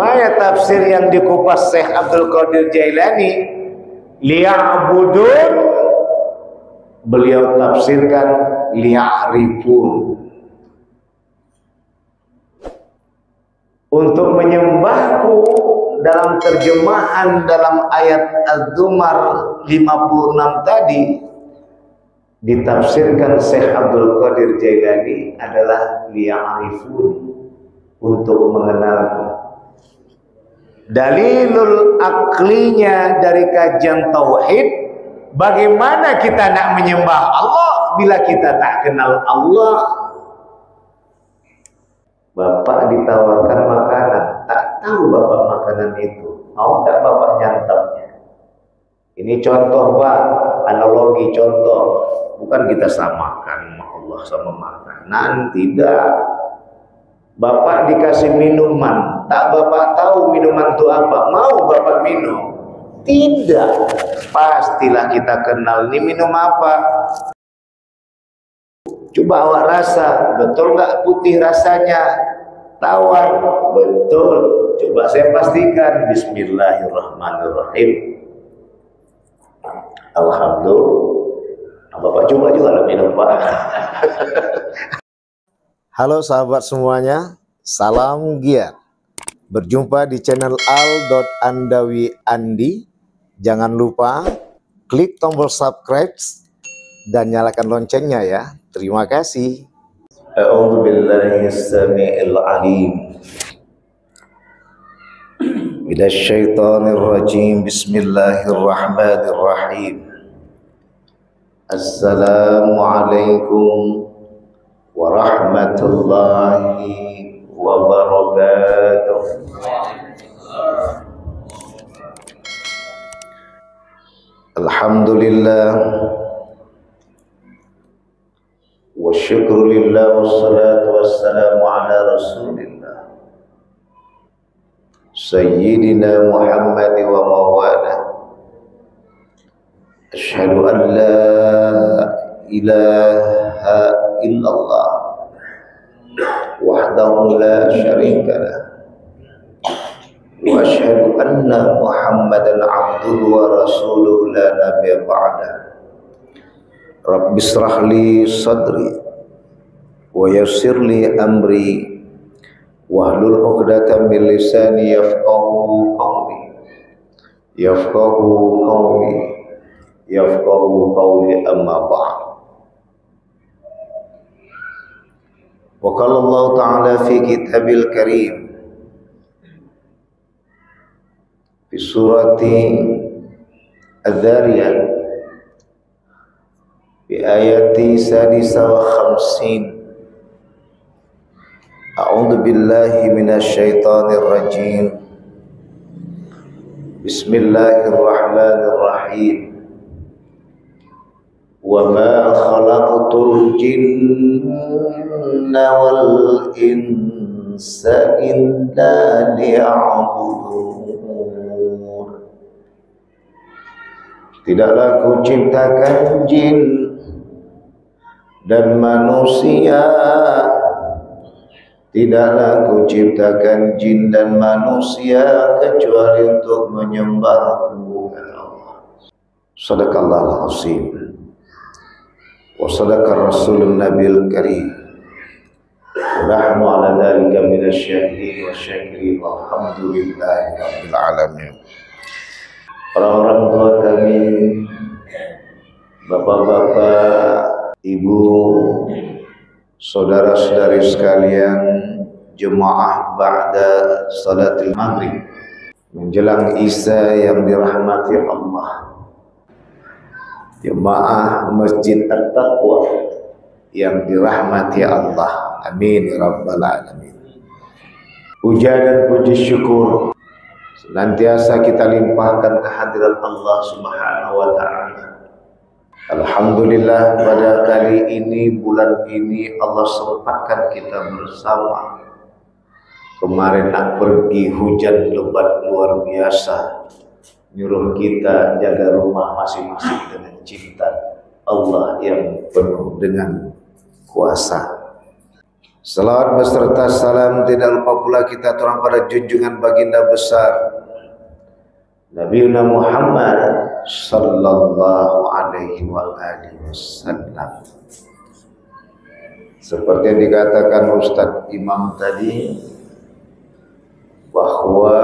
Maya tafsir yang dikupas Syekh Abdul Qadir Jailani, liya'budun, beliau tafsirkan liya'rifun, untuk menyembahku. Dalam terjemahan dalam ayat Az-Zumar 56 tadi ditafsirkan Syekh Abdul Qadir Jailani adalah liya'rifun, untuk mengenalku. Dalilul aklinya dari kajian tauhid, bagaimana kita nak menyembah Allah bila kita tak kenal Allah. Bapak ditawarkan makanan, tak tahu bapak makanan itu, mau tak bapak nyantapnya? Ini contoh Pak, analogi contoh. Bukan kita samakan Allah sama makanan, tidak. Bapak dikasih minuman, tak bapak tahu minuman itu apa, mau bapak minum? Tidak. Pastilah kita kenal, ini minum apa. Coba awak rasa, betul nggak putih rasanya? Tawar, betul. Coba saya pastikan. Bismillahirrahmanirrahim. Alhamdulillah. Bapak coba juga lah minum Pak. Halo sahabat semuanya, salam giat. Berjumpa di channel Al.Andawi Andi. Jangan lupa klik tombol subscribe dan nyalakan loncengnya ya. Terima kasih. A'udzu billahi as-sami'il 'alim minasy syaithanir rajim. Bismillahirrahmanirrahim. Assalamualaikum warahmatullahi wabarakatuh. Alhamdulillah wa syukru lillah wassalatu wassalamu ala rasulillah sayyidina Muhammad wa mawala. Asyhadu an la ilaha illallah wahdahu la syarika lah wa asyhadu anna Muhammadan abduhu wa rasuluhu la nabiyya ba'dah. Rabbi shrah li sadri wa yassir li amri wahlul 'uqdatam min lisani yafqahu qawli amma ba'd. Wa qala Allah ta'ala fi kitabil karim fi surati Adz-Dzariyat bi ayati sadisa wa khamsin. A'udzu billahi minasy syaithanir rajim. Bismillahirrahmanirrahim. Wa ma khalaqtul jinna wal insa illa liya'budun. Tidaklah ku ciptakan jin dan manusia, tidaklah ku ciptakan jin dan manusia kecuali untuk menyembahku. Sadaqallahul azim wa sadaqar rasulun nabil karim wa nahnu ala dzalika minasy syahidin wa syakirin walhamdulillahi rabbil alamin. Orang-orang tua kami, bapak-bapak, ibu, saudara-saudari sekalian, jemaah ba'da salatil maghrib menjelang isya yang dirahmati Allah, jemaah Masjid At-Taqwa yang dirahmati Allah, amin ya rabbal alamin. Puja dan puji syukur senantiasa kita limpahkan kehadirat Allah Subhanahu wa ta'ala. Alhamdulillah, pada kali ini, bulan ini Allah sempatkan kita bersama. Kemarin nak pergi hujan lebat luar biasa, nyuruh kita jaga rumah masing-masing dengan cinta Allah yang penuh dengan kuasa. Salawat beserta salam tidak lupa pula kita turun pada junjungan baginda besar Nabi Muhammad sallallahu alaihi wasallam. Seperti yang dikatakan Ustadz Imam tadi, bahwa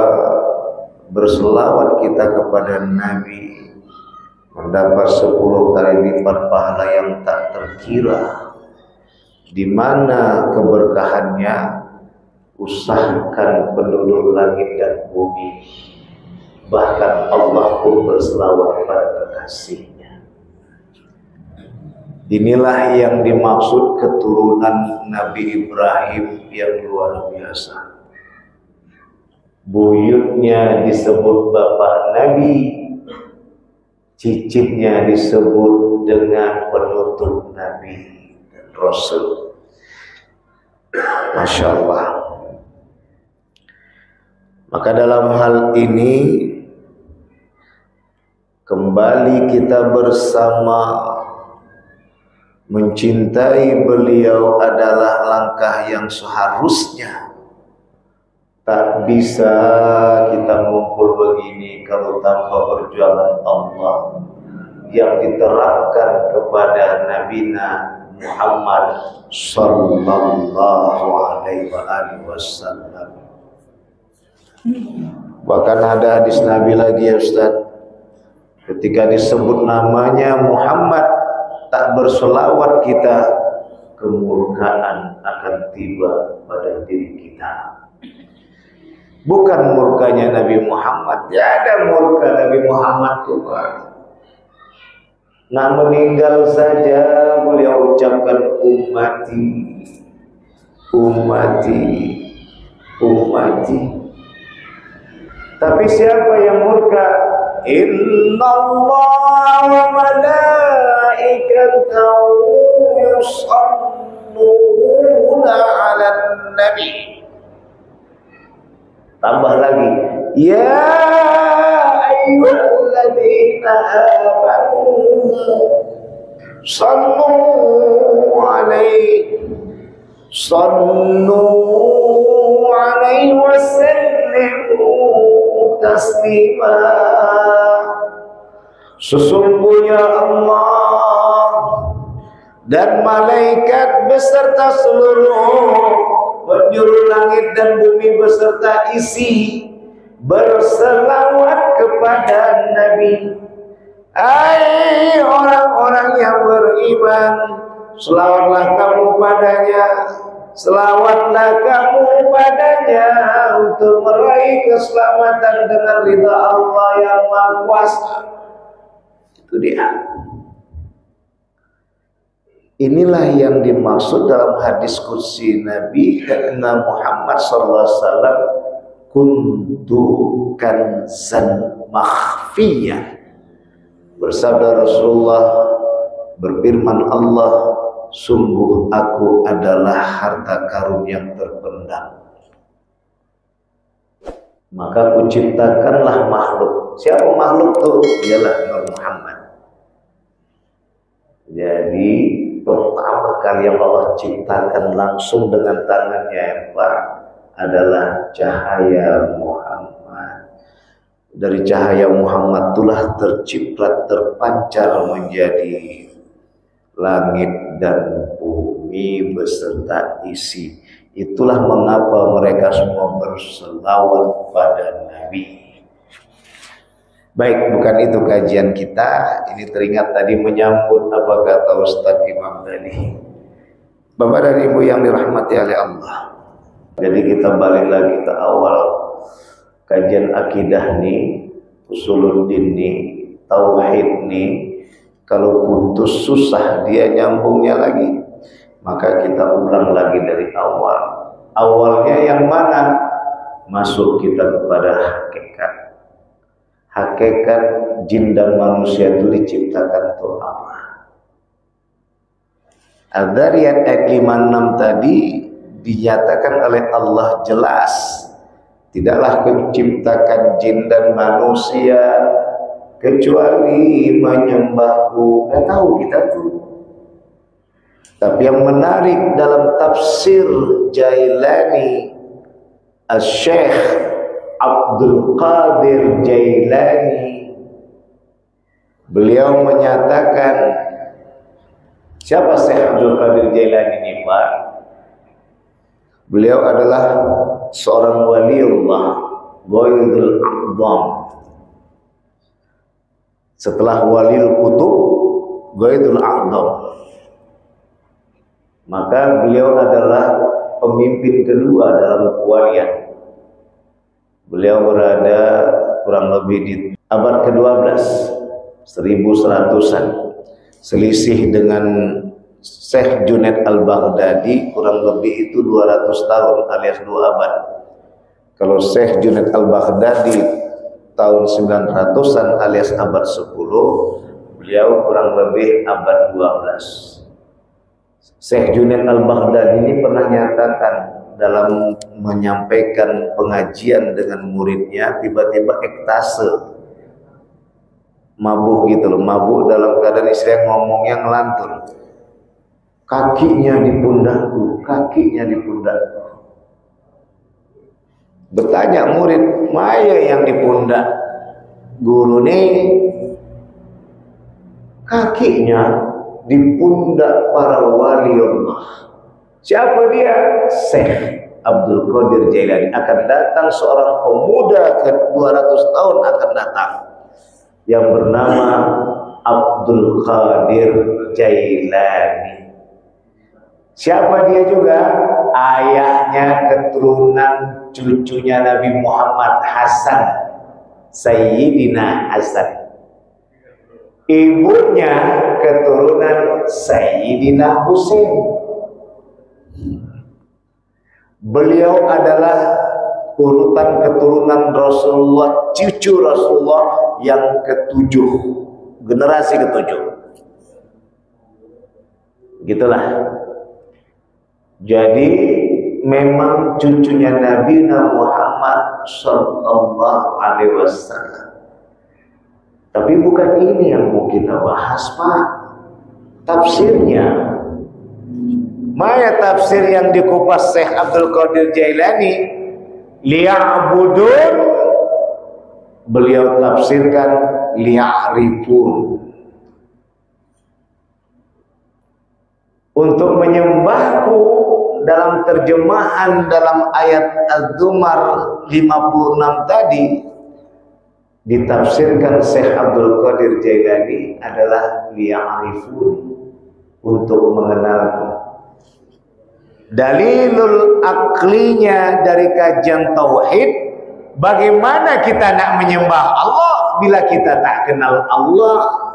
berselawat kita kepada Nabi mendapat 10 kali lipat pahala yang tak terkira. Di mana keberkahannya? Usahakan penduduk langit dan bumi, bahkan Allah pun berselawat pada kekasihnya. Inilah yang dimaksud keturunan Nabi Ibrahim yang luar biasa. Buyutnya disebut bapak Nabi, cicitnya disebut dengan penutup Nabi dan Rasul. Masya Allah. Maka dalam hal ini kembali kita bersama mencintai beliau adalah langkah yang seharusnya. Tak bisa kita ngumpul begini kalau tanpa perjuangan Allah yang diterapkan kepada Nabi Muhammad sallallahu alaihi wasallam. Bahkan ada hadis Nabi lagi ya Ustaz, ketika disebut namanya Muhammad tak berselawat kita, kemurkaan akan tiba pada diri kita. Bukan murkanya Nabi Muhammad, tidak ada murka Nabi Muhammad Tuhan. Nah, meninggal saja beliau ucapkan ummati, ummati, ummati. Tapi siapa yang murka? Inna Allah wa malaikatahu yusalluna 'alan nabi. Tambah lagi, ya ayyuhalladzina amanu sallu alaihi wa sallimu taslima. Sesungguhnya Allah dan malaikat beserta seluruh penjuru langit dan bumi beserta isi berselawat kepada Nabi. Hai orang-orang yang beriman, selawatlah kamu padanya, selawatlah kamu padanya untuk meraih keselamatan dengan ridha Allah yang Maha Kuasa. Itu dia. Inilah yang dimaksud dalam hadis qudsi Nabi Muhammad SAW, kuntu kanzan makhfiyah. Bersabda Rasulullah, berfirman Allah, sungguh aku adalah harta karun yang terpendam. Maka kuciptakanlah makhluk. Siapa makhluk itu? Ialah Muhammad. Jadi pertama kali yang Allah ciptakan langsung dengan tangannya yang Pak adalah cahaya Muhammad. Dari cahaya Muhammad itulah terciprat, terpancar menjadi langit dan bumi beserta isi. Itulah mengapa mereka semua berselawat pada Nabi. Baik, bukan itu kajian kita. Ini teringat tadi menyambut apa kata Ustadz Imam tadi. Bapak dan Ibu yang dirahmati oleh Allah. Jadi kita balik lagi ke awal kajian akidah nih, usuluddin nih, tauhid nih. Kalau putus susah dia nyambungnya lagi. Maka kita ulang lagi dari awal. Awalnya yang mana? Masuk kita kepada hakikat. Hakikat jin dan manusia itu diciptakan untuk apa? Al-Dzariyat ayat 56 tadi dinyatakan oleh Allah jelas, tidaklah kuciptakan jin dan manusia kecuali menyembahku. Nggak tahu kita tuh. Tapi yang menarik dalam tafsir Jailani, Syekh Abdul Qadir Jailani, beliau menyatakan, siapa Syekh Abdul Qadir Jailani ini, Pak? Beliau adalah seorang waliullah, Ghaidul A'zam. Setelah Waliul Qutub, Ghaidul A'zam. Maka beliau adalah pemimpin kedua dalam kewalian. Beliau berada kurang lebih di abad ke-12, 1100-an. Selisih dengan Syekh Junaid Al-Baghdadi kurang lebih itu 200 tahun alias 2 abad. Kalau Syekh Junaid Al-Baghdadi tahun 900-an alias abad 10, beliau kurang lebih abad 12. Syekh Junaid Al-Baghdadi ini pernah nyatakan dalam menyampaikan pengajian dengan muridnya, tiba-tiba ekstase, mabuk gitu loh, mabuk dalam keadaan istilah ngomongnya ngelantur. Kakinya di pundakku, kakinya di pundakku. Bertanya murid, "Maya yang di pundak guru nih?" Kakinya di pundak para wali Allah. Siapa dia? Syekh Abdul Qadir Jailani. Akan datang seorang pemuda ke 200 tahun akan datang yang bernama Abdul Qadir Jailani. Siapa dia juga? Ayahnya keturunan cucunya Nabi Muhammad, Hasan, Sayyidina Hasan. Ibunya keturunan Sayyidina Husain. Beliau adalah urutan keturunan Rasulullah, cucu Rasulullah yang ketujuh, generasi ketujuh. Gitulah. Jadi memang cucunya Nabi Muhammad Sallallahu Alaihi Wasallam. Tapi bukan ini yang mau kita bahas, Pak. Tafsirnya. Maya tafsir yang dikupas Syekh Abdul Qadir Jailani, liya'budun, beliau tafsirkan liya'rifun. Untuk menyembahku, dalam terjemahan dalam ayat Az-Zumar 56 tadi, ditafsirkan Syekh Abdul Qadir Jailani adalah liya'rifun, untuk mengenalku. Dalilul aklinya dari kajian tauhid, bagaimana kita nak menyembah Allah bila kita tak kenal Allah.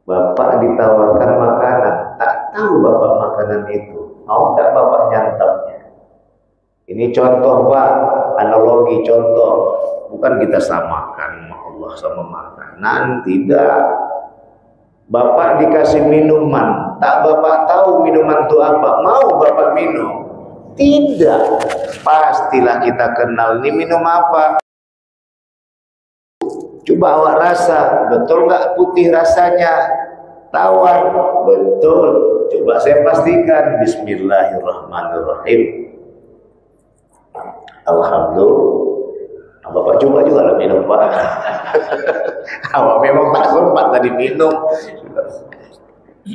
Bapak ditawarkan makanan, tak tahu bapak makanan itu, mau tak bapak nyantapnya. Ini contoh, Pak, analogi contoh. Bukan kita samakan Allah sama makanan, tidak. Bapak dikasih minuman, tak bapak tahu minuman itu apa, mau bapak minum? Tidak. Pastilah kita kenal ini minum apa. Coba awak rasa, betul nggak putih rasanya? Tawar, betul. Coba saya pastikan. Bismillahirrahmanirrahim. Alhamdulillah. Bapak coba juga lah minum, Pak. Awak memang tak sempat tadi minum.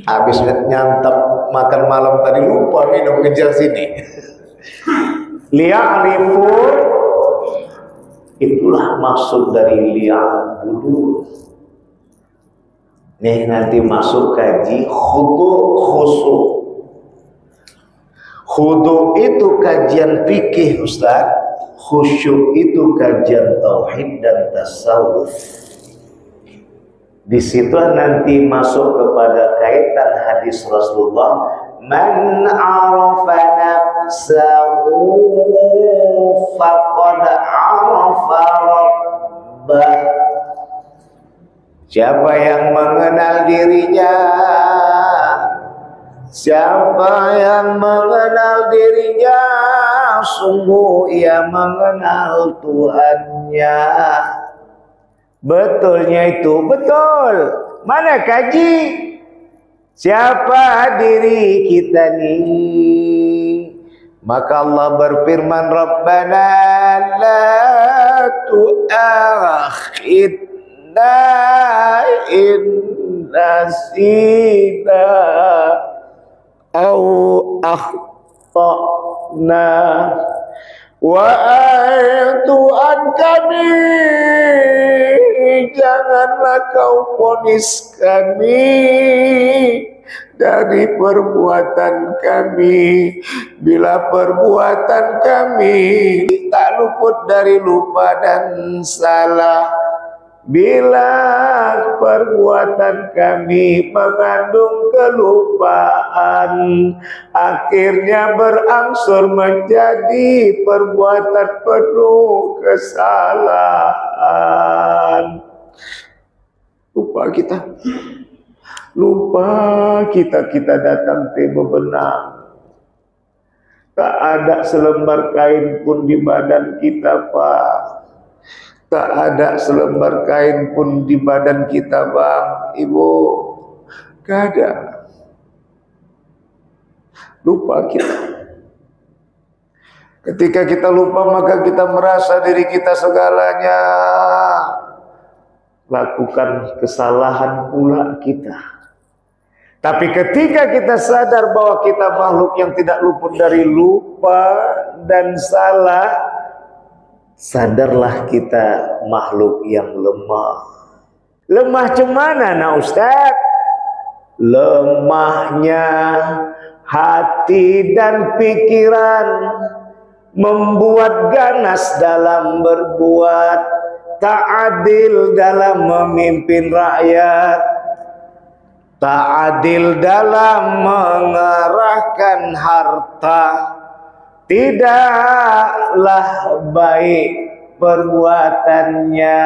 Habis nyantap makan malam tadi lupa minum, kejar sini. Liya'rifun, itulah maksud dari liya'budun. Nih nanti masuk kaji khudu khusu. Khudu itu kajian fikih, Ustaz. Khusyuk itu kajian tauhid dan tasawuf. Di situ nanti masuk kepada kaitan hadis Rasulullah, man arafa nafsahu faqad arafa rabbah. Siapa yang mengenal dirinya, siapa yang mengenal dirinya, sungguh ia mengenal Tuhannya. Betulnya itu betul. Mana kaji? siapa diri kita nih. Maka Allah berfirman, Rabbana la tu'akhidna in nasina au akhtana wa Tuhan kami, janganlah kau vonis kami dari perbuatan kami, bila perbuatan kami tak luput dari lupa dan salah, bila perbuatan kami mengandung kelupaan, akhirnya berangsur menjadi perbuatan penuh kesalahan. Lupa kita datang tiba bebenang. Tak ada selembar kain pun di badan kita, Pak. Tak ada selembar kain pun di badan kita, Bang, Ibu. Gak ada. Lupa kita. Ketika kita lupa, maka kita merasa diri kita segalanya. Lakukan kesalahan pula kita. Tapi ketika kita sadar bahwa kita makhluk yang tidak luput dari lupa dan salah, sadarlah kita makhluk yang lemah. Lemah cemana, nah Ustaz? Lemahnya hati dan pikiran, membuat ganas dalam berbuat, tak adil dalam memimpin rakyat, tak adil dalam mengarahkan harta, tidaklah baik perbuatannya.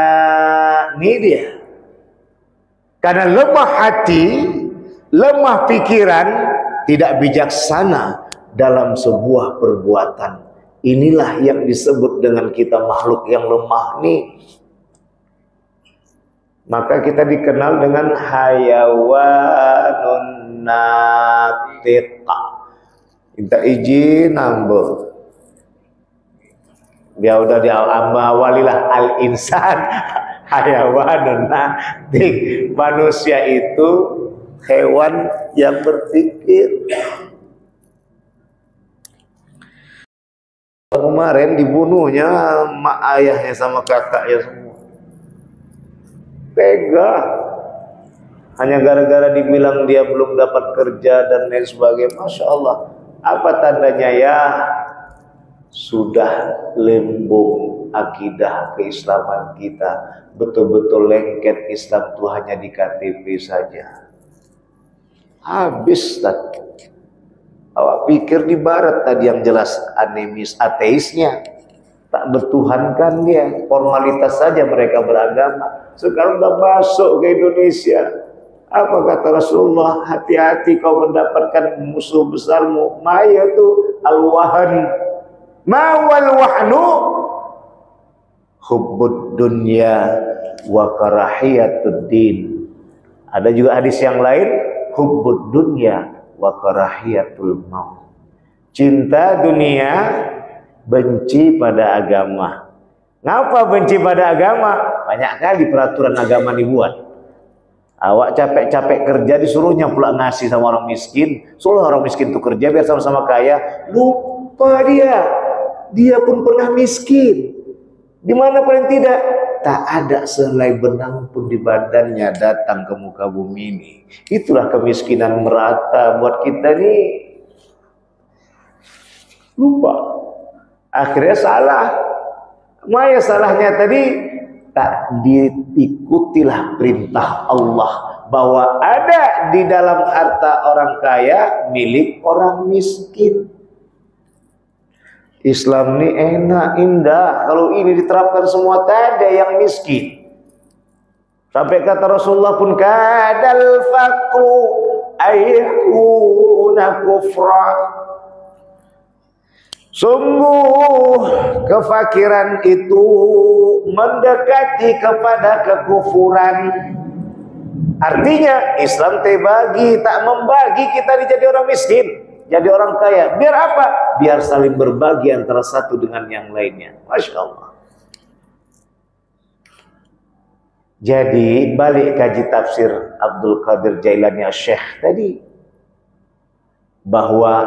Ini dia. Karena lemah hati, lemah pikiran, tidak bijaksana dalam sebuah perbuatan. Inilah yang disebut dengan kita makhluk yang lemah nih. Maka kita dikenal dengan hayawanun natiqa. Minta izin ambo. Dia udah di awalilah al-insan hayawanun natiq. Manusia itu hewan yang berpikir. Kemarin dibunuhnya mak ayahnya sama kakaknya semua. Tega, hanya gara-gara dibilang dia belum dapat kerja dan lain sebagainya. Masya Allah, apa tandanya ya? Sudah lembung akidah keislaman kita, betul-betul lengket Islam itu hanya di KTP saja. Habis tadi. Awak pikir di barat tadi yang jelas animis ateisnya, tak bertuhankan dia, formalitas saja mereka beragama. Sekarang sudah masuk ke Indonesia. Apa kata Rasulullah? Hati-hati kau mendapatkan musuh besarmu. Maya itu al-wahan. Mawal wahnu hubbud dunya wa karahiyatud din. Ada juga hadis yang lain, hubbud dunya wa karahiyatul maut. Cinta dunia, benci pada agama. Ngapa benci pada agama? Banyak kali peraturan agama dibuat. Awak capek-capek kerja disuruhnya pula ngasih sama orang miskin. Suruh orang miskin itu kerja biar sama-sama kaya. Lupa dia pun pernah miskin. Di mana paling tidak tak ada selai benang pun di badannya datang ke muka bumi ini. Itulah kemiskinan merata buat kita nih. Lupa. Akhirnya salah. Maya salahnya tadi tak diikutilah perintah Allah bahwa ada di dalam harta orang kaya milik orang miskin. Islam ini enak, indah. Kalau ini diterapkan semua tak ada yang miskin. Sampai kata Rasulullah pun kadal faqru ayyakuna kufra. Sungguh kefakiran itu mendekati kepada kekufuran. Artinya Islam bagi, tak membagi kita jadi orang miskin, jadi orang kaya. Biar apa? Biar saling berbagi antara satu dengan yang lainnya. Masya Allah. Jadi balik kaji tafsir Abdul Qadir Jailani Syekh tadi, bahwa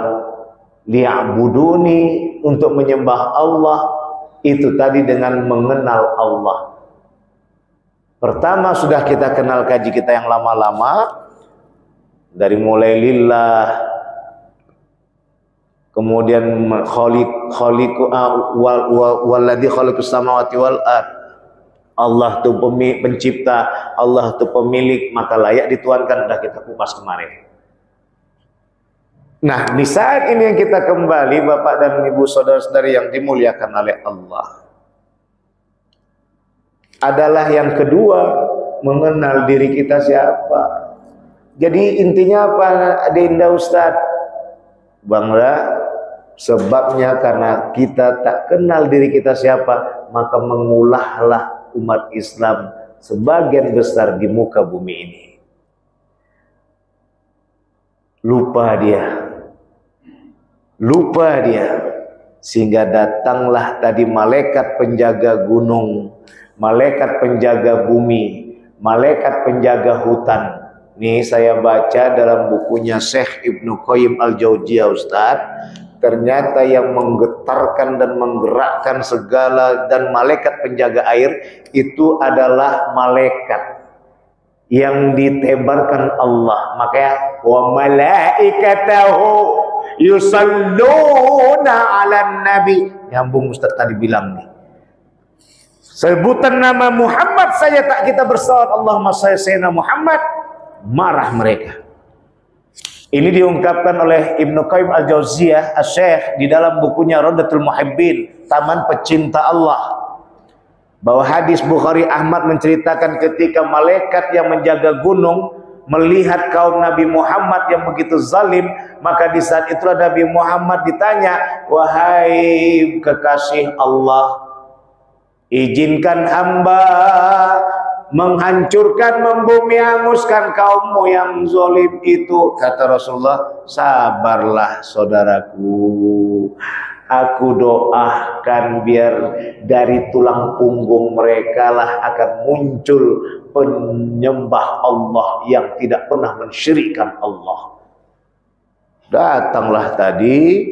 liya'buduni, untuk menyembah Allah itu tadi dengan mengenal Allah. Pertama sudah kita kenal kaji kita yang lama-lama, dari mulai lillah, kemudian khaliqu walladzi khalaqas samawati wal ard. Allah itu pencipta, Allah itu pemilik, maka layak dituankan. Sudah kita kupas kemarin. Nah, di saat ini yang kita kembali, Bapak dan Ibu saudara-saudari yang dimuliakan oleh Allah, adalah yang kedua, mengenal diri kita siapa. Jadi intinya apa, Adinda Ustaz? Bang Ra, sebabnya karena kita tak kenal diri kita siapa, maka mengulahlah umat Islam sebagian besar di muka bumi ini. Lupa dia, sehingga datanglah tadi malaikat penjaga gunung, malaikat penjaga bumi, malaikat penjaga hutan. Nih saya baca dalam bukunya Syekh Ibnu Qayyim Al-Jauziyah, Ustaz. Ternyata yang menggetarkan dan menggerakkan segala dan malaikat penjaga air itu adalah malaikat yang ditebarkan Allah. Makanya wa malaikatahu yusalluna 'alan nabi. Nyambung Ustaz tadi bilang nih. Sebutan nama Muhammad saja tak kita bersalawat Allahumma shalli sayyidina Muhammad, marah mereka. Ini diungkapkan oleh Ibnu Qayyim Al-Jauziyah Asy-Syaikh di dalam bukunya Raudatul Muhibbin, Taman Pecinta Allah, bahwa hadis Bukhari Ahmad menceritakan ketika malaikat yang menjaga gunung melihat kaum Nabi Muhammad yang begitu zalim, maka di saat itulah Nabi Muhammad ditanya, wahai kekasih Allah, izinkan hamba menghancurkan, membumi hanguskan kaummu yang zalim itu. Kata Rasulullah, sabarlah saudaraku, aku doakan biar dari tulang punggung mereka lah akan muncul penyembah Allah yang tidak pernah mensyirikkan Allah. Datanglah tadi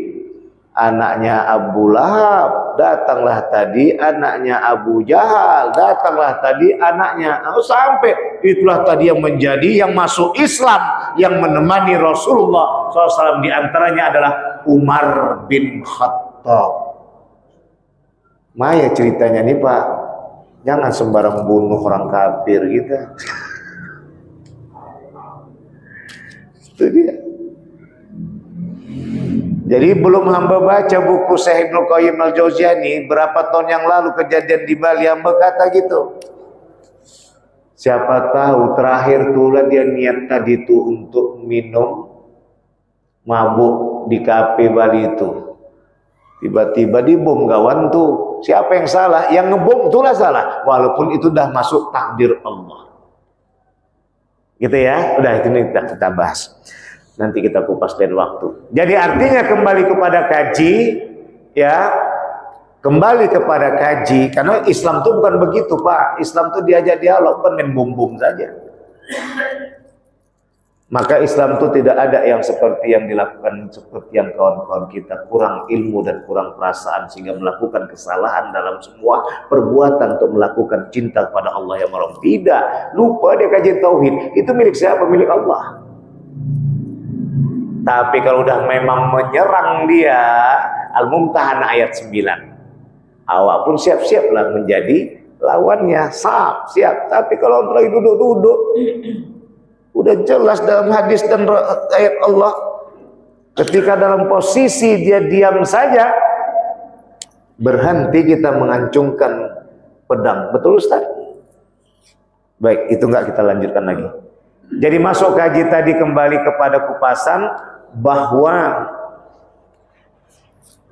anaknya Abu Lahab, datanglah tadi anaknya Abu Jahal, datanglah tadi anaknya, sampai itulah tadi yang menjadi yang masuk Islam, yang menemani Rasulullah SAW, diantaranya adalah Umar bin Khattab. Maya ceritanya nih Pak, jangan sembarang bunuh orang kafir gitu. Itu dia. Jadi belum hamba baca buku Syekh Ibnu Qayyim Al-Jauziyah ini, berapa tahun yang lalu kejadian di Bali, hamba kata gitu. Siapa tahu terakhir tulah dia niat tadi itu untuk minum mabuk di kafe Bali itu. Tiba-tiba dibom kawan tuh. Siapa yang salah? Yang ngebom itulah salah. Walaupun itu dah masuk takdir Allah. Gitu ya. Udah itu nih kita bahas. Nanti kita kupas dari waktu. Jadi artinya kembali kepada kaji, ya, kembali kepada kaji. Karena Islam itu bukan begitu Pak. Islam itu diajak dialog, bukan main bom-bom saja. Maka Islam itu tidak ada yang seperti yang dilakukan, seperti yang kawan-kawan kita kurang ilmu dan kurang perasaan sehingga melakukan kesalahan dalam semua perbuatan untuk melakukan cinta kepada Allah yang Maha. Tidak, lupa dia kaji tauhid. Itu milik siapa? Milik Allah. Tapi kalau udah memang menyerang dia, Al-Mumtahanah ayat 9. Awak pun siap-siaplah menjadi lawannya. Siap. Tapi kalau lagi duduk-duduk, udah jelas dalam hadis dan ayat Allah, ketika dalam posisi dia diam saja, berhenti kita mengancungkan pedang. Betul Ustaz? Baik, itu enggak kita lanjutkan lagi. Jadi masuk kaji tadi kembali kepada kupasan bahwa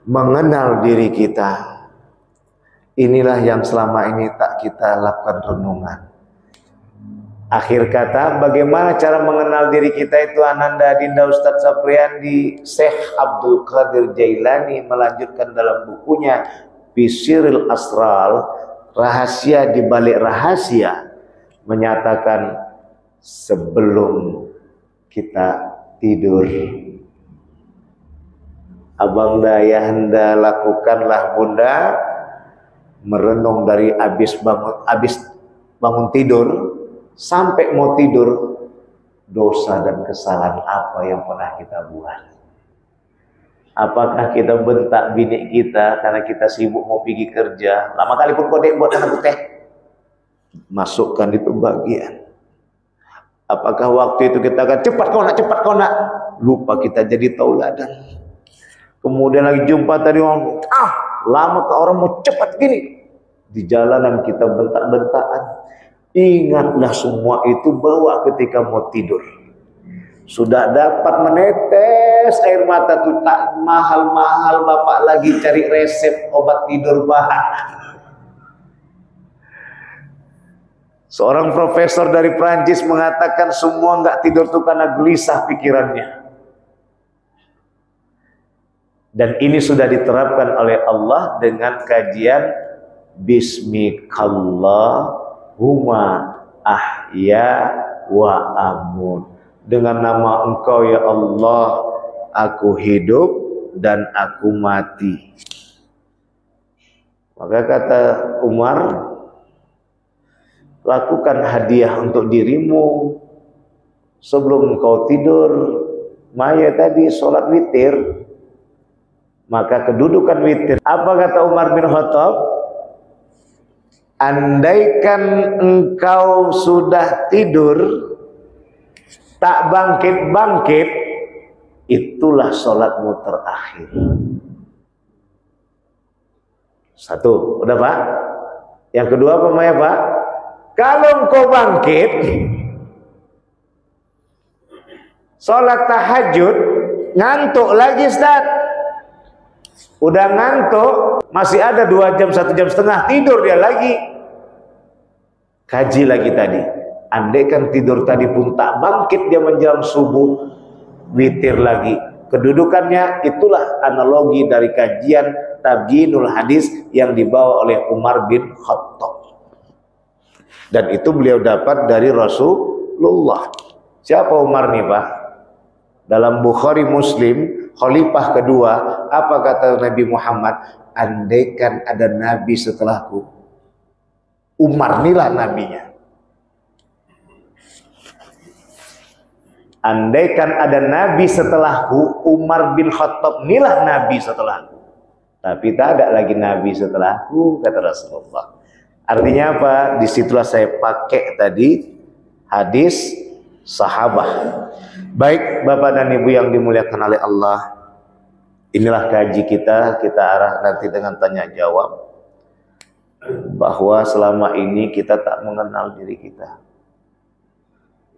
mengenal diri kita, inilah yang selama ini tak kita lakukan renungan. Akhir kata, bagaimana cara mengenal diri kita itu? Ananda Adinda Ustadz Sapriandi, Syekh Abdul Qadir Jailani melanjutkan dalam bukunya Bisiril Asral, rahasia di balik rahasia, menyatakan sebelum kita tidur, abang daya henda lakukanlah bunda merenung dari habis bangun tidur sampai mau tidur, dosa dan kesalahan apa yang pernah kita buat. Apakah kita bentak bini kita karena kita sibuk mau pergi kerja, lama kali pun kodek buat anak teh, masukkan itu bagian. Apakah waktu itu kita akan cepat kau nak, lupa kita jadi tauladan. Kemudian lagi jumpa tadi orang, lama ke orang mau cepat gini, di jalanan kita bentak-bentakan. Ingatlah semua itu bahwa ketika mau tidur sudah dapat menetes air mata tuh, tak mahal-mahal bapak lagi cari resep obat tidur bahan. Seorang profesor dari Prancis mengatakan semua nggak tidur tuh karena gelisah pikirannya. Dan ini sudah diterapkan oleh Allah dengan kajian Bismikallahumma ahya wa amun. Dengan nama Engkau ya Allah, aku hidup dan aku mati. Maka kata Umar, lakukan hadiah untuk dirimu sebelum engkau tidur. Maya tadi sholat witir, maka kedudukan witir. Apa kata Umar bin Khattab? Andaikan engkau sudah tidur tak bangkit-bangkit, itulah sholatmu terakhir. Satu, udah Pak. Yang kedua apa Maya Pak? Kalau engkau bangkit sholat tahajud, ngantuk lagi Ustaz, udah ngantuk, masih ada 2 jam, 1 jam setengah, tidur dia lagi. Kaji lagi tadi, andaikan tidur tadi pun tak bangkit dia menjelang subuh, witir lagi. Kedudukannya itulah analogi dari kajian Tabyinul Hadis yang dibawa oleh Umar bin Khattab. Dan itu beliau dapat dari Rasulullah. Siapa Umar nih Pak? Dalam Bukhari Muslim, khalifah kedua, apa kata Nabi Muhammad? Andaikan ada nabi setelahku, Umar inilah nabinya. Andaikan ada nabi setelahku, Umar bin Khattab inilah nabi setelahku. Tapi tak ada lagi nabi setelahku, kata Rasulullah. Artinya apa? Disitulah saya pakai tadi hadis sahabah. Baik Bapak dan Ibu yang dimuliakan oleh Allah, inilah kaji kita arah nanti dengan tanya jawab, bahwa selama ini kita tak mengenal diri kita.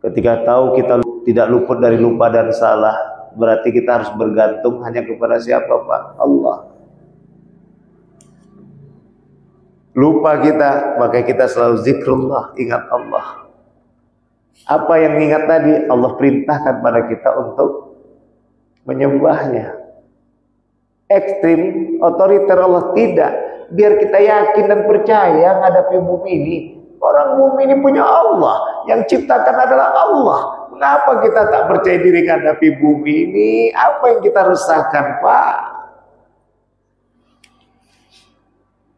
Ketika tahu kita tidak luput dari lupa dan salah, berarti kita harus bergantung hanya kepada siapa Pak? Allah. Lupa kita, maka kita selalu zikrullah, ingat Allah. Apa yang ingat tadi? Allah perintahkan pada kita untuk menyembahnya. Ekstrim, otoriter Allah tidak. Biar kita yakin dan percaya menghadapi bumi ini. Orang bumi ini punya Allah, yang ciptakan adalah Allah. Mengapa kita tak percaya diri menghadapi bumi ini? Apa yang kita resahkan Pak?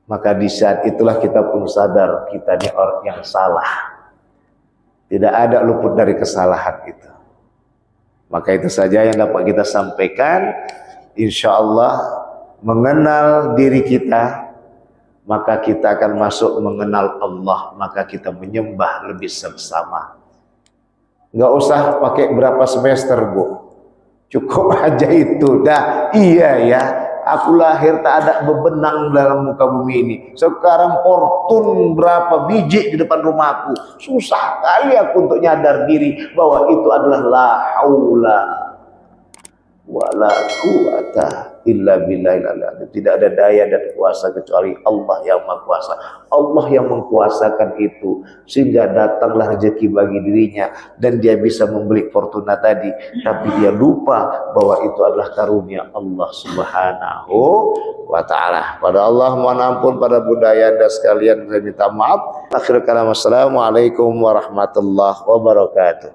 Maka di saat itulah kita pun sadar kita ini orang yang salah. Tidak ada luput dari kesalahan itu. Maka itu saja yang dapat kita sampaikan. Insya Allah mengenal diri kita, maka kita akan masuk mengenal Allah, maka kita menyembah lebih seksama. Nggak usah pakai berapa semester Bu, cukup aja itu dah. Iya ya, aku lahir tak ada bebenang dalam muka bumi ini. Sekarang Fortune berapa biji di depan rumahku. Susah kali aku untuk nyadar diri bahwa itu adalah la haula wala quwata illa billahil aliyyil. Tidak ada daya dan kuasa kecuali Allah yang Maha Kuasa. Allah yang mengkuasakan itu sehingga datanglah rezeki bagi dirinya dan dia bisa membeli Fortuna tadi, tapi dia lupa bahwa itu adalah karunia Allah Subhanahu wa ta'ala. Pada Allah mohon ampun, pada bunda ayahanda sekalian saya minta maaf. Akhir kalam, assalamualaikum warahmatullahi wabarakatuh.